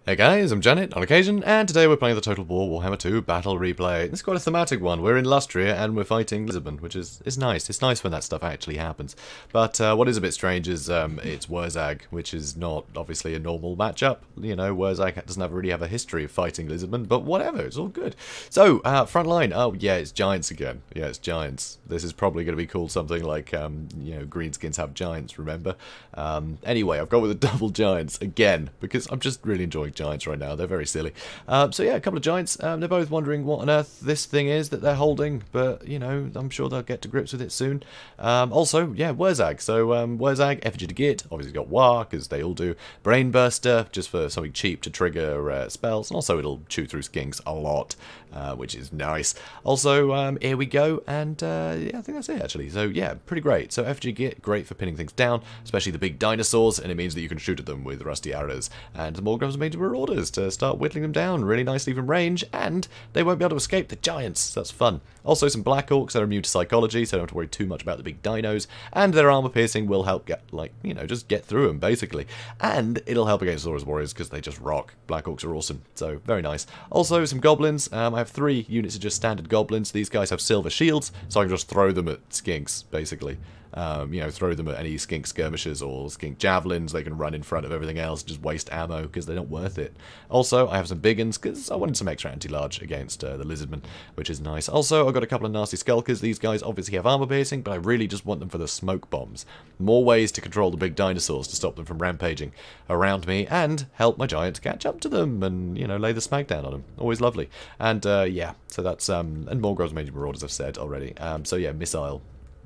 Hey guys, I'm Janet, on occasion, and today we're playing the Total War Warhammer II Battle Replay. It's quite a thematic one. We're in Lustria and we're fighting Lizardmen, which is nice. It's nice when that stuff actually happens. But what is a bit strange is it's Wurzag, which is not obviously a normal matchup. You know, Wurzag doesn't really have a history of fighting Lizardmen, but whatever, it's all good. So, Frontline. Oh yeah, it's Giants again. Yeah, it's Giants. This is probably going to be called something like, you know, Greenskins have Giants, remember? Anyway, I've gone with the double Giants again, because I'm just really enjoying Giants right now. They're very silly. So yeah, a couple of Giants. They're both wondering what on earth this thing is that they're holding, but you know, I'm sure they'll get to grips with it soon. Also, yeah, Wurzag. So Wurzag, effigy to git. Obviously got War, because they all do. Brainburster, just for something cheap to trigger spells, and also it'll chew through skinks a lot, which is nice. Also, here we go, and yeah, I think that's it actually. So yeah, pretty great. So effigy git, great for pinning things down, especially the big dinosaurs, and it means that you can shoot at them with rusty arrows. And the more grubs made to orders to start whittling them down really nicely from range, and they won't be able to escape the Giants. That's fun. Also some Black Orcs that are immune to psychology, so don't have to worry too much about the big dinos, and their armor piercing will help get, like, you know, just get through them basically. And it'll help against Saurus Warriors because they just rock. Black Orcs are awesome, so very nice. Also some Goblins. I have 3 units of just standard Goblins. These guys have silver shields, so I can just throw them at skinks basically. You know, throw them at any skink skirmishers or skink javelins. They can run in front of everything else, just waste ammo because they're not worth it. Also, I have some big uns because I wanted some extra anti-large against the Lizardmen, which is nice. Also, I've got a couple of nasty skulkers. These guys obviously have armor piercing, but I really just want them for the smoke bombs. More ways to control the big dinosaurs to stop them from rampaging around me and help my giants catch up to them and, you know, lay the smack down on them. Always lovely. And yeah, so that's and more grubs made marauders, I've said already. So yeah, missile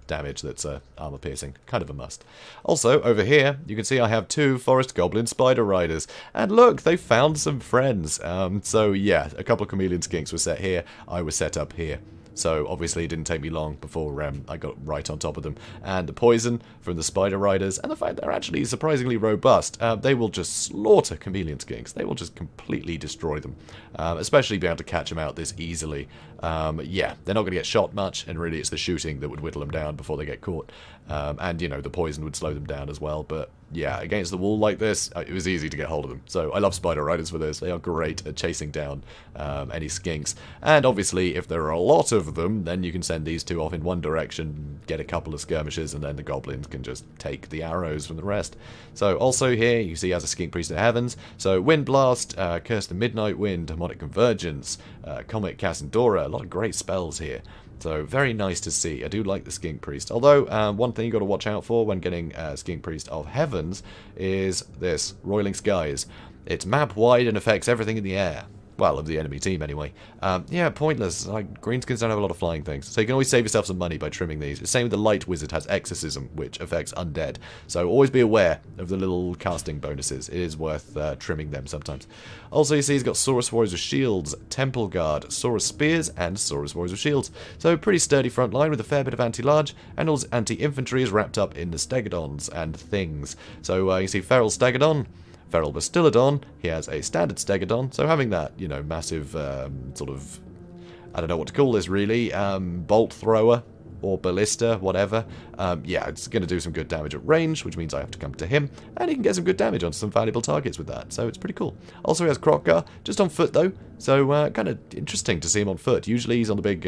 damage that's armor piercing, kind of a must. Also, over here, you can see I have 2 forest goblin spider riders, and look, they found some friends. So yeah, a couple of chameleon skinks were set here, I was set up here. So obviously it didn't take me long before I got right on top of them. And the poison from the spider riders, and the fact they're actually surprisingly robust, they will just slaughter chameleon skinks. They will just completely destroy them, especially be able to catch them out this easily. Yeah, they're not going to get shot much, and really it's the shooting that would whittle them down before they get caught. And, you know, the poison would slow them down as well, but yeah, against the wall like this, it was easy to get hold of them. So I love spider riders for this. They are great at chasing down any skinks. And obviously, if there are a lot of them, then you can send these 2 off in one direction, get a couple of skirmishes, and then the goblins can just take the arrows from the rest. So also here, you see as a skink priest of heavens. So Wind Blast, Curse the Midnight Wind, Demonic Convergence, Comet Cassandora, a lot of great spells here. So, very nice to see. I do like the Skink Priest. Although, one thing you've got to watch out for when getting Skink Priest of Heavens is this, Roiling Skies. It's map-wide and affects everything in the air. Well, of the enemy team, anyway. Yeah, pointless. Like, Greenskins don't have a lot of flying things. So you can always save yourself some money by trimming these. The same with the Light Wizard has Exorcism, which affects undead. So always be aware of the little casting bonuses. It is worth trimming them sometimes. Also, you see he's got Saurus Warriors with Shields, Temple Guard, Saurus Spears, and Saurus Warriors with Shields. So pretty sturdy front line with a fair bit of anti-large, and all anti-infantry is wrapped up in the Stegodons and things. So you see Feral Stegodon, Feral Bastillodon, he has a standard Stegodon, so having that, you know, massive sort of, I don't know what to call this really, bolt thrower or ballista, whatever. Yeah, it's going to do some good damage at range, which means I have to come to him, and he can get some good damage on some valuable targets with that, so it's pretty cool. Also, he has Krokgar, just on foot though, so kind of interesting to see him on foot. Usually he's on the big,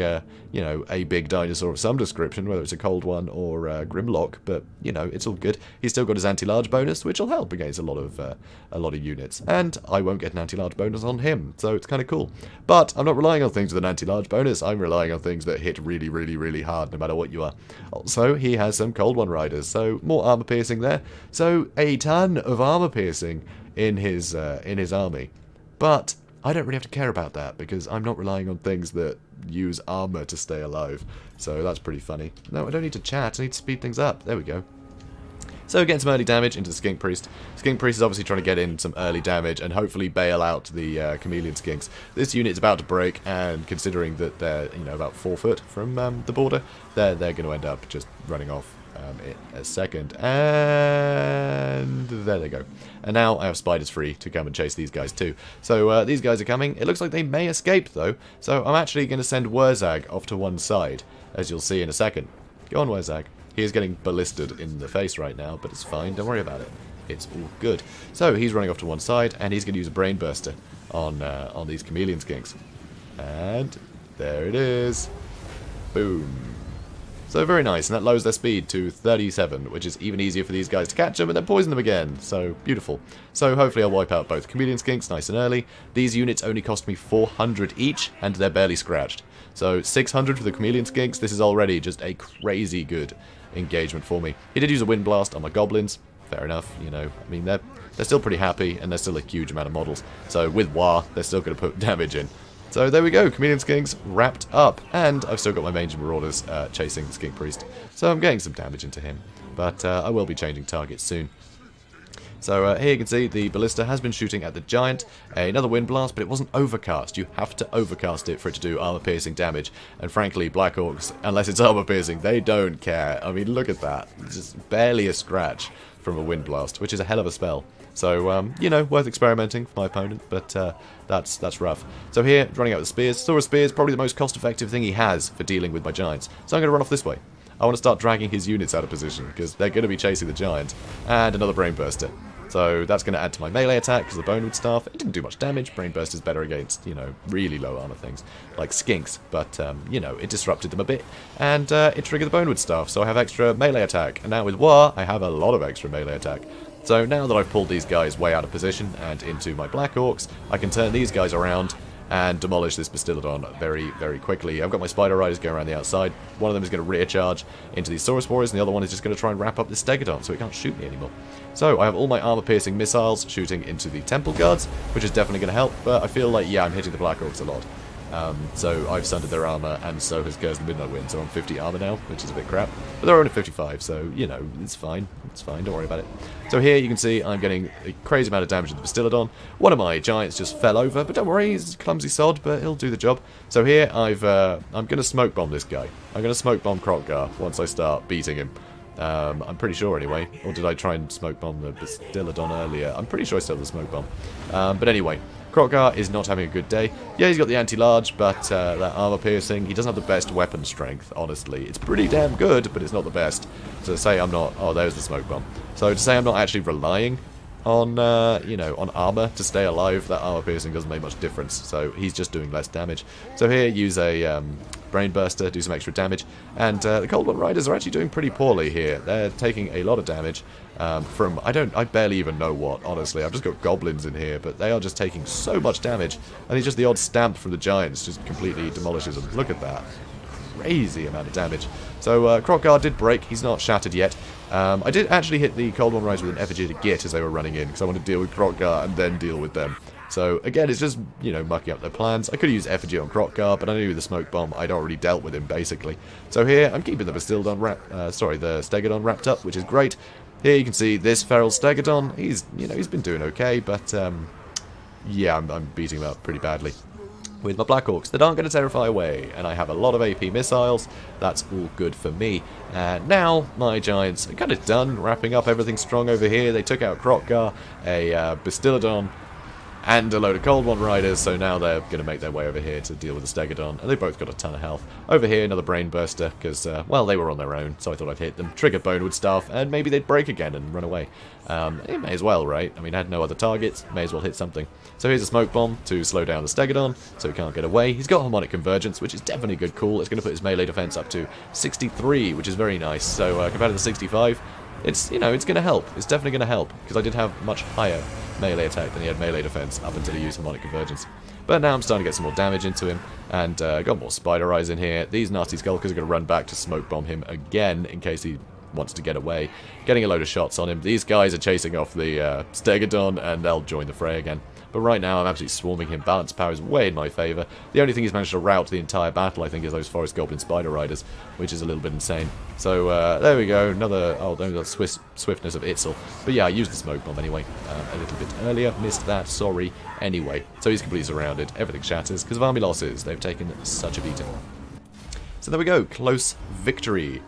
you know, a big dinosaur of some description, whether it's a cold one or Grimlock, but, you know, it's all good. He's still got his anti-large bonus, which will help against a lot of units, and I won't get an anti-large bonus on him, so it's kind of cool. But I'm not relying on things with an anti-large bonus, I'm relying on things that hit really, really, really hard, no matter what you are. Also, he has some Cold One Riders, so more armor piercing there. So a ton of armor piercing in his army, but I don't really have to care about that because I'm not relying on things that use armor to stay alive. So that's pretty funny. No, I don't need to chat. I need to speed things up. There we go. So getting some early damage into the Skink Priest. Skink Priest is obviously trying to get in some early damage and hopefully bail out the Chameleon Skinks. This unit is about to break, and considering that they're, you know, about 4 foot from the border, they're going to end up just running off in a second. And there they go. And now I have spiders free to come and chase these guys too. So these guys are coming. It looks like they may escape though. So I'm actually going to send Wurzag off to one side, as you'll see in a second. Go on, Wurzag. He is getting ballisted in the face right now, but it's fine. Don't worry about it. it's all good. So he's running off to one side, and he's going to use a brain burster on these chameleon skinks. And there it is. Boom. So very nice, and that lowers their speed to 37, which is even easier for these guys to catch them and then poison them again. So, beautiful. So hopefully I'll wipe out both chameleon skinks nice and early. These units only cost me 400 each, and they're barely scratched. So 600 for the chameleon skinks. This is already just a crazy good engagement for me. He did use a wind blast on my goblins. Fair enough, you know. I mean, they're still pretty happy, and there's still a huge amount of models. So with War, they're still going to put damage in. So there we go, chameleon skinks wrapped up, and I've still got my mange marauders chasing the skink priest. So I'm getting some damage into him, but I will be changing targets soon. So here you can see the ballista has been shooting at the giant, another wind blast, but it wasn't overcast. You have to overcast it for it to do armor piercing damage, and frankly, Black Orcs, unless it's armor piercing, they don't care. I mean, look at that, it's just barely a scratch from a wind blast, which is a hell of a spell. So, you know, worth experimenting for my opponent, but that's rough. So here, running out with spears. Thor spears, probably the most cost-effective thing he has for dealing with my giants. So I'm going to run off this way. I want to start dragging his units out of position, because they're going to be chasing the giant. And another brain burster. So that's going to add to my melee attack, because the bonewood staff, it didn't do much damage. Brain burst is better against, you know, really low armor things, like skinks. But, you know, it disrupted them a bit. And it triggered the bonewood staff, so I have extra melee attack. And now with War, I have a lot of extra melee attack. So now that I've pulled these guys way out of position and into my Black Orcs, I can turn these guys around and demolish this Bastillodon very, very quickly. I've got my Spider Riders going around the outside. One of them is going to rear charge into these Saurus Warriors, and the other one is just going to try and wrap up this Stegodon so it can't shoot me anymore. So I have all my armor-piercing missiles shooting into the Temple Guards, which is definitely going to help, but I feel like, yeah, I'm hitting the Black Orcs a lot. So I've stunted their armor, and so has Curse the Midnight Wind, so I'm 50 armor now, which is a bit crap. But they're only 55, so, you know, it's fine. It's fine, don't worry about it. So here you can see I'm getting a crazy amount of damage to the Bastillodon. One of my giants just fell over, but don't worry, he's a clumsy sod, but he'll do the job. So here I'm going to smoke bomb this guy. I'm going to smoke bomb Krokgar once I start beating him. I'm pretty sure anyway. Or did I try and smoke bomb the Bastillodon earlier? I'm pretty sure I still have the smoke bomb. But anyway, Krokgar is not having a good day. Yeah, he's got the anti-large, but that armor piercing, he doesn't have the best weapon strength, honestly. It's pretty damn good, but it's not the best. So to say I'm not... Oh, there's the smoke bomb. So to say I'm not actually relying on, you know, on armor to stay alive, that armor piercing doesn't make much difference. So he's just doing less damage. So here, use a brain burster, do some extra damage. And the Cold One Riders are actually doing pretty poorly here. They're taking a lot of damage from, I barely even know what, honestly. I've just got goblins in here, but they are just taking so much damage. And it's just the odd stamp from the giants just completely demolishes them. Look at that. Crazy amount of damage. So Krokgar did break. He's not shattered yet. I did actually hit the Cold One Rise with an effigy to git as they were running in, because I want to deal with Krokgar and then deal with them. So again, it's just, you know, mucking up their plans. I could have used effigy on Krokgar, but I knew with the smoke bomb I'd already dealt with him basically. So here I'm keeping the Bastillodon the Stegodon wrapped up, which is great. Here you can see this feral Stegodon. He's, you know, he's been doing okay, but yeah, I'm beating him up pretty badly with my Black Orcs that aren't going to terrify away, and I have a lot of AP missiles. That's all good for me. And now my giants are kind of done wrapping up everything strong over here. They took out Krokgar, a Bastillodon, and a load of Cold One Riders, so now they're going to make their way over here to deal with the Stegodon, and they both got a ton of health. Over here, another Brain Burster, because, well, they were on their own, so I thought I'd hit them, trigger Bonewood Staff, and maybe they'd break again and run away. It may as well, right? I mean, I had no other targets, may as well hit something. So here's a Smoke Bomb to slow down the Stegodon, so he can't get away. He's got Harmonic Convergence, which is definitely good cool. It's going to put his melee defense up to 63, which is very nice. So compared to the 65, it's, you know, it's going to help. It's definitely going to help, because I did have much higher melee attack than he had melee defense up until he used Harmonic Convergence. But now I'm starting to get some more damage into him, and got more Spider Eyes in here. These nasty Skulkers are going to run back to Smoke Bomb him again in case he wants to get away. Getting a load of shots on him. These guys are chasing off the Stegodon, and they'll join the fray again. But right now, I'm absolutely swarming him. Balance power is way in my favour. The only thing he's managed to rout the entire battle, I think, is those Forest Goblin Spider Riders, which is a little bit insane. So, there we go. Another, oh, there's the swiftness of Itzel. But yeah, I used the Smoke Bomb anyway, a little bit earlier. Missed that, sorry. Anyway, so he's completely surrounded. Everything shatters because of army losses. They've taken such a beating. So there we go. Close victory.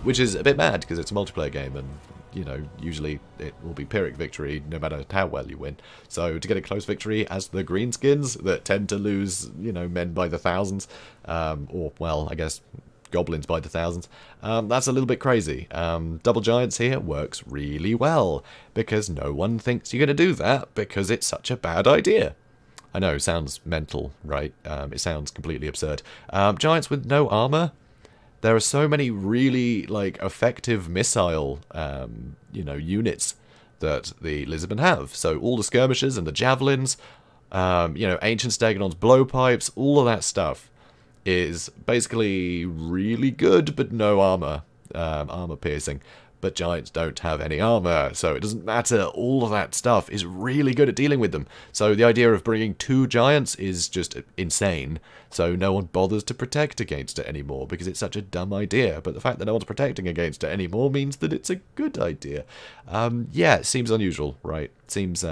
Which is a bit mad because it's a multiplayer game, and you know, usually it will be Pyrrhic victory no matter how well you win. So to get a close victory as the Greenskins that tend to lose, you know, men by the thousands, or, well, I guess goblins by the thousands. That's a little bit crazy. Double giants here works really well, because no one thinks you're going to do that, because it's such a bad idea. I know, sounds mental, right? It sounds completely absurd. Giants with no armor. There are so many really, like, effective missile, you know, units that the Lizardmen have. So all the skirmishers and the javelins, you know, ancient steganons, blowpipes, all of that stuff is basically really good, but no armor, armor piercing. But giants don't have any armor, so it doesn't matter. All of that stuff is really good at dealing with them. So the idea of bringing 2 giants is just insane. So no one bothers to protect against it anymore because it's such a dumb idea. But the fact that no one's protecting against it anymore means that it's a good idea. Yeah, it seems unusual, right? Seems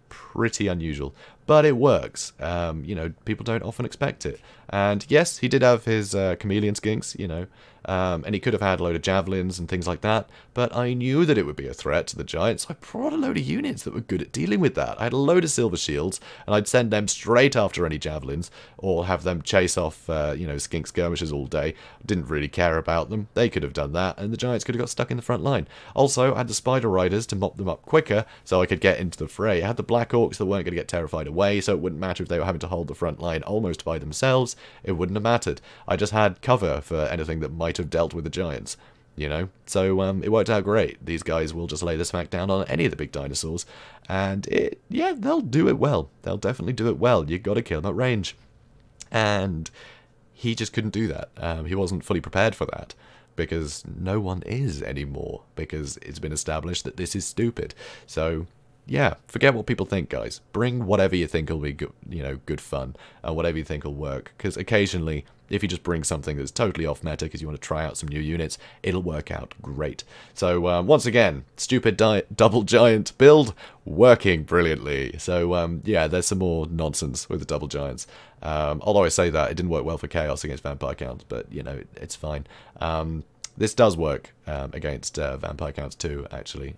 pretty unusual, but it works. You know, people don't often expect it. And yes, he did have his chameleon skinks, you know, and he could have had a load of javelins and things like that, but I knew that it would be a threat to the giants, so I brought a load of units that were good at dealing with that. I had a load of silver shields, and I'd send them straight after any javelins, or have them chase off, you know, skink skirmishers all day. Didn't really care about them. They could have done that, and the giants could have got stuck in the front line. Also, I had the spider riders to mop them up quicker, so I could get into the fray. I had the black orcs that weren't going to get terrified away, so it wouldn't matter if they were having to hold the front line almost by themselves. It wouldn't have mattered. I just had cover for anything that might have dealt with the giants, you know? So it worked out great. These guys will just lay the smack down on any of the big dinosaurs, and yeah, they'll do it well. They'll definitely do it well. You got to kill them at range. And he just couldn't do that. He wasn't fully prepared for that, because no one is anymore, because it's been established that this is stupid. So yeah, forget what people think, guys. Bring whatever you think will be good, you know, good fun, and whatever you think will work. Because occasionally, if you just bring something that's totally off meta because you want to try out some new units, it'll work out great. So once again, stupid double giant build working brilliantly. So yeah, there's some more nonsense with the double giants. Although I say that, it didn't work well for chaos against vampire counts, but you know, it's fine. This does work against vampire counts too, actually.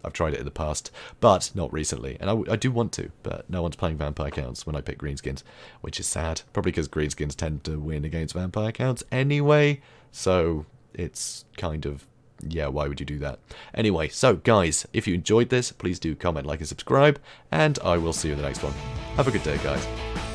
I've tried it in the past, but not recently. And I do want to, but no one's playing vampire counts when I pick Greenskins, which is sad. Probably because Greenskins tend to win against vampire counts anyway. So it's kind of, yeah, why would you do that? Anyway, so guys, if you enjoyed this, please do comment, like, and subscribe. And I will see you in the next one. Have a good day, guys.